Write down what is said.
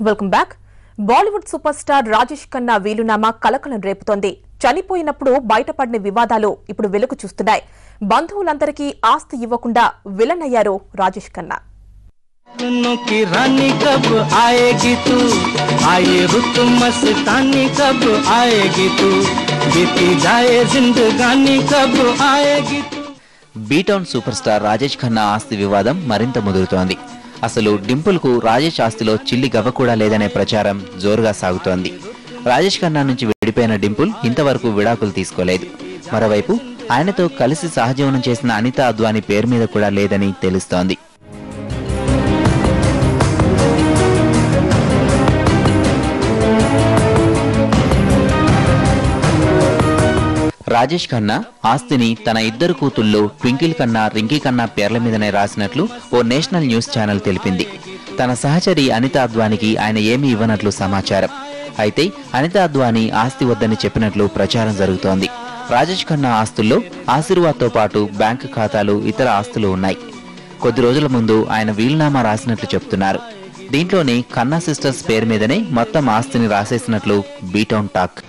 Welcome back. Bollywood super star Rajesh Khanna వీలునామా కలకలం రేపుతోంది. చనిపోయినప్పుడు బయటపడిన వివాదాలు ఇప్పుడు వెలుగు చూస్తున్నాయి. బంధువులందరికీ ఆస్తి ఇవ్వకుండా విలన్ అయ్యారు Rajesh Khanna. B-Town super star Rajesh Khanna ఆస్తి వివాదం మరింత ముదురుతోంది. అసలు డింపుల్ కు రాజేష్ ఆస్తిలో చిల్లి గవ్వ కూడా లేదనే ప్రచారం జోరుగా సాగుతోంది. రాజేష్ ఖన్నా నుంచి విడిపోయిన డింపుల్ ఇంతవరకు విడాకులు తీసుకోలేదు. మరోవైపు ఆయనతో కలిసి సహజీవనం చేసిన అనితా అద్వానీ పేరు మీద కూడా లేదని తెలుస్తోంది. రాజేష్ ఖన్నా ఆస్తిని తన ఇద్దరు కూతుళ్లు ట్వింకిల్ ఖన్నా, రింకీ ఖన్నా పేర్ల మీదనే రాసినట్లు ఓ నేషనల్ న్యూస్ ఛానల్ తెలిపింది. తన సహచరి అనితా అద్వానీకి ఆయన ఏమీ ఇవ్వనట్లు సమాచారం. అయితే అనితా అద్వానీ ఆస్తి వద్దని చెప్పినట్లు ప్రచారం జరుగుతోంది. రాజేష్ ఖన్నా ఆస్తుల్లో ఆశీర్వాద్తో పాటు బ్యాంకు ఖాతాలు, ఇతర ఆస్తులు ఉన్నాయి. కొద్ది రోజుల ముందు ఆయన వీలునామా రాసినట్లు చెప్తున్నారు. దీంట్లోనే ఖన్నా సిస్టర్స్ పేరు మీదనే మొత్తం ఆస్తిని రాసేసినట్లు బీటౌన్ టాక్.